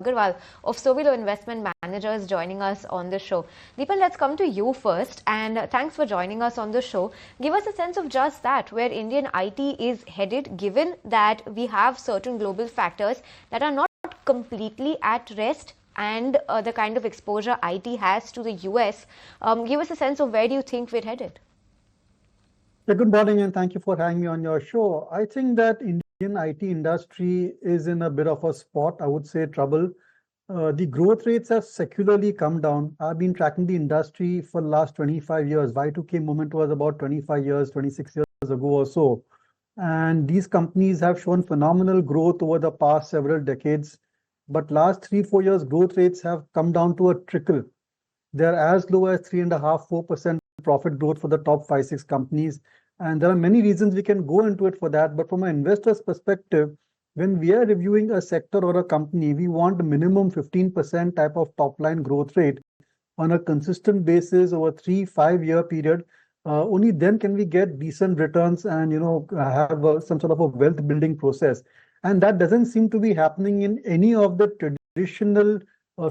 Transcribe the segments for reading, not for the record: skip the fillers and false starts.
Agarwal of Sowilo Investment Managers joining us on the show. Dipan, let's come to you first, and thanks for joining us on the show. Give us a sense of just that, where Indian IT is headed, given that we have certain global factors that are not completely at rest, and the kind of exposure IT has to the US. Give us a sense of where do you think we're headed? Yeah, good morning, and thank you for having me on your show. I think that Indian IT industry is in a bit of a spot, I would say trouble. The growth rates have secularly come down. I've been tracking the industry for the last 25 years. Y2K moment was about 25 years, 26 years ago or so. And these companies have shown phenomenal growth over the past several decades. But last 3, 4 years, growth rates have come down to a trickle. They're as low as 3.5%, 4% profit growth for the top 5, 6 companies. And there are many reasons we can go into it for that. But from an investor's perspective, when we are reviewing a sector or a company, we want a minimum 15% type of top line growth rate on a consistent basis over 3, 5 year period. Only then can we get decent returns and have some sort of a wealth building process. And that doesn't seem to be happening in any of the traditional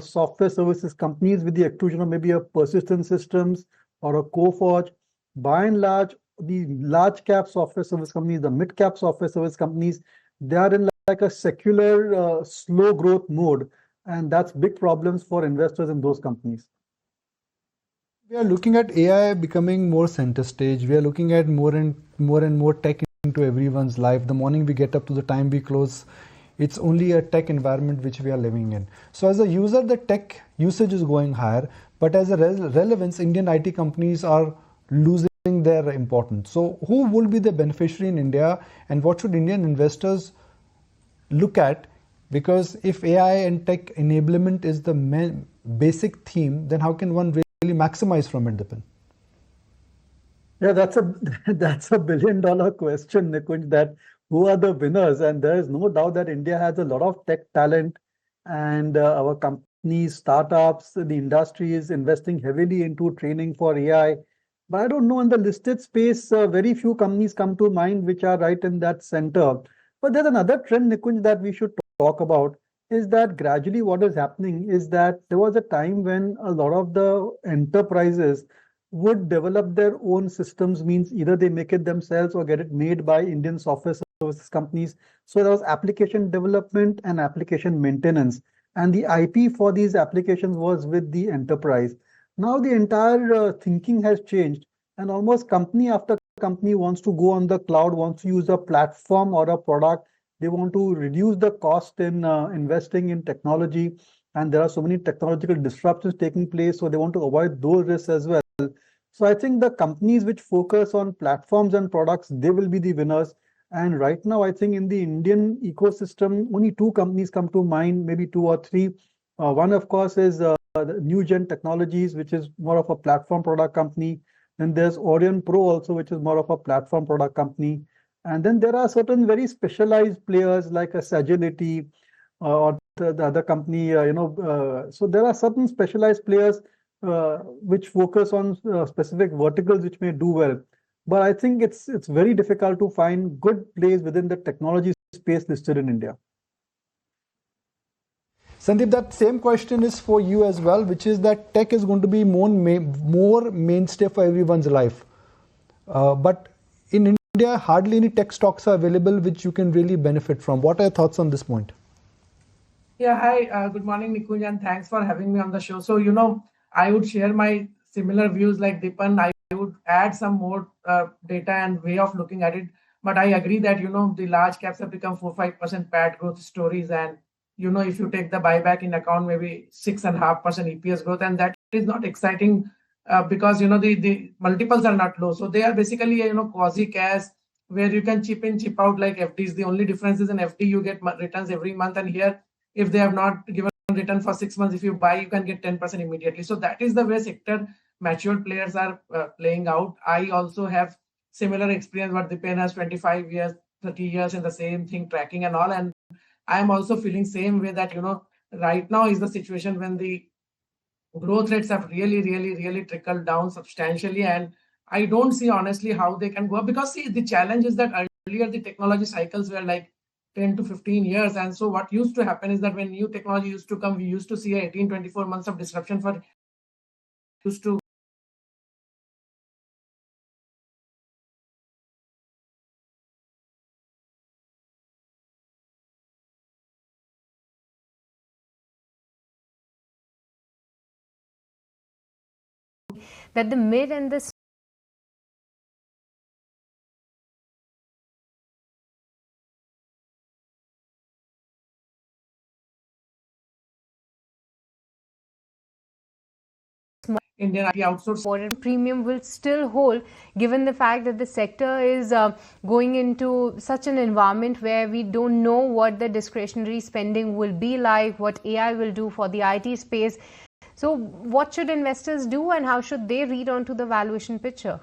software services companies, with the exclusion of maybe a Persistent Systems or a Coforge. By and large, the large cap software service companies, the mid cap software service companies, they are in like a secular slow growth mode, and that's big problems for investors in those companies. We are looking at AI becoming more center stage. We are looking at more and more tech into everyone's life. The morning we get up to the time we close, it's only a tech environment which we are living in. So as a user, the tech usage is going higher, but as a relevance, Indian IT companies are losing their importance. So who will be the beneficiary in India, and what should Indian investors look at? Because if AI and tech enablement is the basic theme, then how can one really maximize from it, Dipan? Yeah, that's a $1 billion question, Nikunj, that who are the winners? And there is no doubt that India has a lot of tech talent, and our companies, startups, the industry is investing heavily into training for AI. But I don't know, in the listed space, very few companies come to mind which are right in that center. But there's another trend, Nikunj, that we should talk about, is that gradually what is happening is that there was a time when a lot of the enterprises would develop their own systems, means either they make it themselves or get it made by Indian software services companies. So there was application development and application maintenance, and the IP for these applications was with the enterprise. Now the entire thinking has changed, and almost company after company wants to go on the cloud, wants to use a platform or a product. They want to reduce the cost in investing in technology, and there are so many technological disruptions taking place, so they want to avoid those risks as well. So I think the companies which focus on platforms and products, they will be the winners. And right now, I think in the Indian ecosystem, only 2 companies come to mind, maybe 2 or 3. One, of course, is New Gen Technologies, which is more of a platform product company. Then there's Orion Pro also, which is more of a platform product company. And then there are certain very specialized players like a Sagility or the other company, so there are certain specialized players which focus on specific verticals which may do well. But I think it's very difficult to find good plays within the technology space listed in India. Sandip, that same question is for you as well, which is that tech is going to be more mainstay for everyone's life. But in India, hardly any tech stocks are available which you can really benefit from. What are your thoughts on this point? Yeah, hi, good morning, Nikunj, and thanks for having me on the show. So, I would share my similar views like Dipan. I would add some more data and way of looking at it. But I agree that, the large caps have become 4-5% PAT growth stories. And, if you take the buyback in account, maybe 6.5% EPS growth. And that is not exciting because, the multiples are not low. So they are basically, quasi cash where you can chip in, chip out like FDs. The only difference is in FD, you get returns every month. And here, if they have not given return for 6 months, if you buy, you can get 10% immediately. So that is the way sector matured players are playing out. I also have similar experience, but Dipan has 25 years, 30 years in the same thing, tracking and all. And I am also feeling same way that, right now is the situation when the growth rates have really trickled down substantially. And I don't see honestly how they can go up, because see, the challenge is that earlier the technology cycles were like 10 to 15 years. And so what used to happen is that when new technology used to come, we used to see 18, 24 months of disruption for used to that the mid and the Indian IT outsourcing premium will still hold, given the fact that the sector is going into such an environment where we don't know what the discretionary spending will be like, what AI will do for the IT space. So what should investors do and how should they read onto the valuation picture?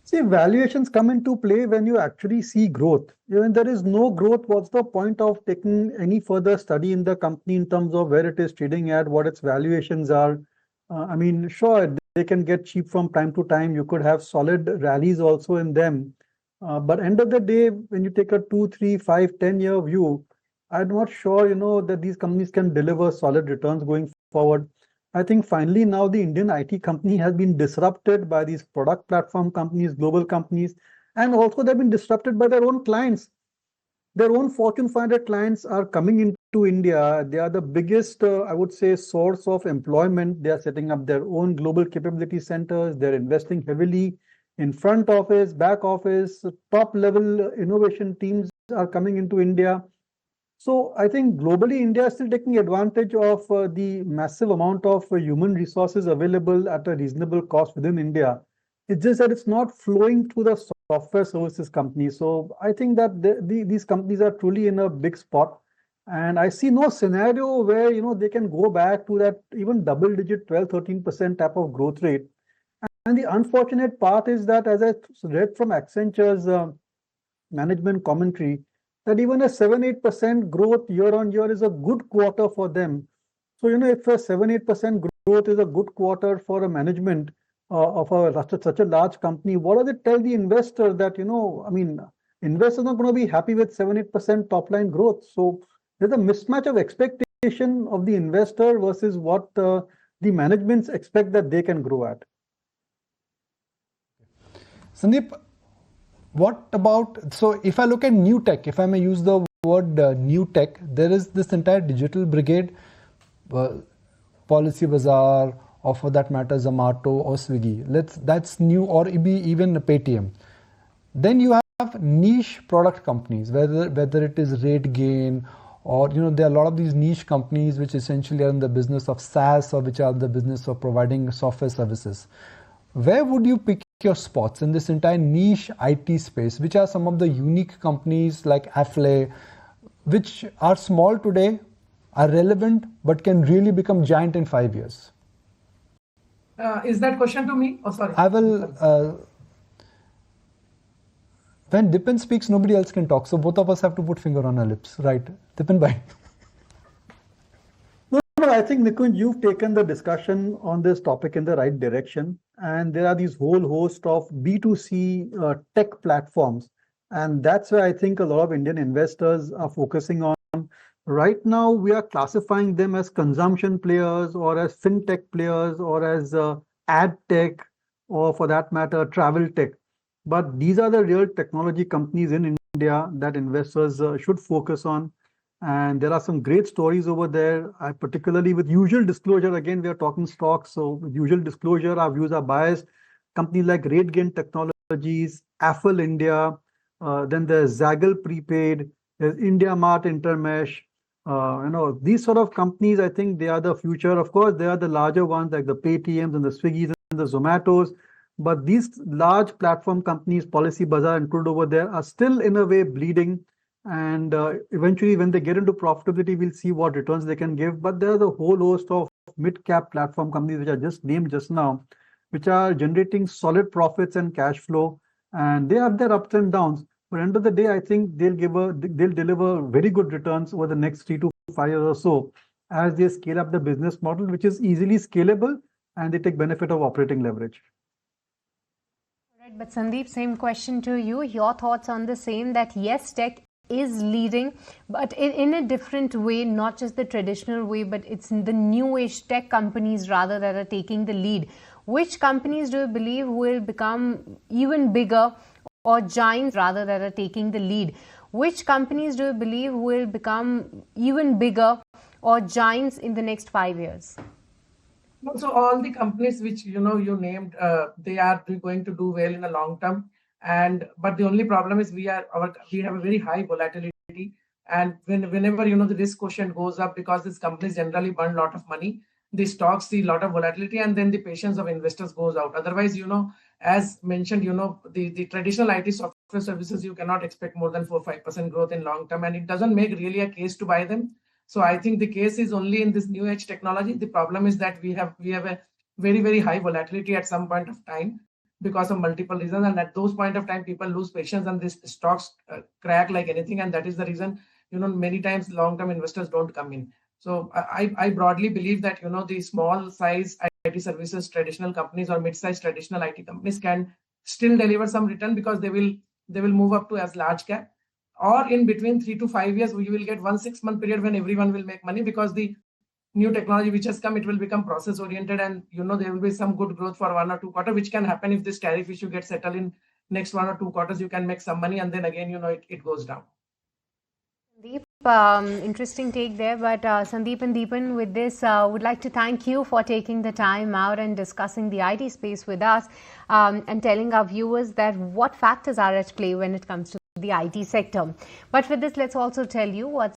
See, valuations come into play when you actually see growth. When there is no growth, what's the point of taking any further study in the company in terms of where it is trading at, what its valuations are? I mean, sure, they can get cheap from time to time. You could have solid rallies also in them. But end of the day, when you take a 2, 3, 5, 10-year view, I'm not sure, that these companies can deliver solid returns going forward. I think finally now the Indian IT company has been disrupted by these product platform companies, global companies, and also they've been disrupted by their own clients. Their own Fortune 500 clients are coming into India. They are the biggest, I would say, source of employment. They are setting up their own global capability centers. They're investing heavily in front office, back office, top level innovation teams are coming into India. So I think globally, India is still taking advantage of the massive amount of human resources available at a reasonable cost within India. It's just that it's not flowing through the software services companies. So I think that these companies are truly in a big spot. And I see no scenario where they can go back to that even double-digit 12, 13% type of growth rate. And the unfortunate part is that, as I read from Accenture's management commentary, that even a 7-8% growth year on year is a good quarter for them. So, if a 7-8% growth is a good quarter for a management of such a large company, what does it tell the investor that, I mean, investors are not going to be happy with 7-8% top line growth. So there's a mismatch of expectation of the investor versus what the managements expect that they can grow at. Sandip, what about, so if I look at new tech, if I may use the word new tech, there is this entire digital brigade, Policy Bazaar, or for that matter, Zomato or Swiggy. That's new, or maybe even Paytm. Then you have niche product companies, whether it is rate gain, or there are a lot of these niche companies which essentially are in the business of SaaS or which are in the business of providing software services. Where would you pick your spots in this entire niche IT space? Which are some of the unique companies like Affle, which are small today, are relevant, but can really become giant in 5 years? Is that question to me? Oh, sorry. I will. When Dipan speaks, nobody else can talk. So both of us have to put finger on our lips, right? Dipan bhai. No, I think, Nikunj, you've taken the discussion on this topic in the right direction. And there are these whole host of B2C tech platforms. And that's where I think a lot of Indian investors are focusing on. Right now, we are classifying them as consumption players or as fintech players or as ad tech or, for that matter, travel tech. But these are the real technology companies in India that investors should focus on. And there are some great stories over there, particularly with usual disclosure. Again, we are talking stocks. So with usual disclosure, our views are biased. Companies like RateGain Technologies, Affle India, then there's Zaggle Prepaid, there's India Mart Intermesh. These sort of companies, I think they are the future. Of course, they are the larger ones like the Paytms and the Swiggies and the Zomatos. But these large platform companies, Policy Bazaar included over there, are still in a way bleeding. And eventually, when they get into profitability, we'll see what returns they can give. But there are the whole host of mid-cap platform companies, which I just named just now, which are generating solid profits and cash flow. And they have their ups and downs. But end of the day, I think they'll deliver very good returns over the next 3 to 5 years or so as they scale up the business model, which is easily scalable, and they take benefit of operating leverage. Right, but Sandip, same question to you. Your thoughts on the same, that yes, tech is leading, but in a different way, not just the traditional way, but it's the new age tech companies rather that are taking the lead. Which companies do you believe will become even bigger, or giants rather that are taking the lead? Which companies do you believe will become even bigger or giants in the next 5 years? So all the companies which you named, they are going to do well in the long term. But the only problem is we have a very high volatility, and whenever the risk quotient goes up, because these companies generally burn a lot of money, the stocks see a lot of volatility, and then the patience of investors goes out. Otherwise, as mentioned, the traditional IT software services, you cannot expect more than 4-5% growth in long term, and it doesn't make really a case to buy them. So I think the case is only in this new age technology. The problem is that we have a very, very high volatility at some point of time because of multiple reasons, and at those point of time people lose patience and these stocks crack like anything, and that is the reason many times long-term investors don't come in. So I broadly believe that the small size IT services traditional companies or mid-sized traditional IT companies can still deliver some return, because they will move up to as large cap, or in between 3 to 5 years we will get 1 6-month period when everyone will make money, because the new technology which has come, it will become process oriented, and there will be some good growth for 1 or 2 quarters, which can happen if this tariff issue gets settled in next 1 or 2 quarters. You can make some money, and then again it goes down. Sandeep, interesting take there. But Sandip and Dipan, with this, would like to thank you for taking the time out and discussing the IT space with us, and telling our viewers that what factors are at play when it comes to the IT sector. But with this, let's also tell you what's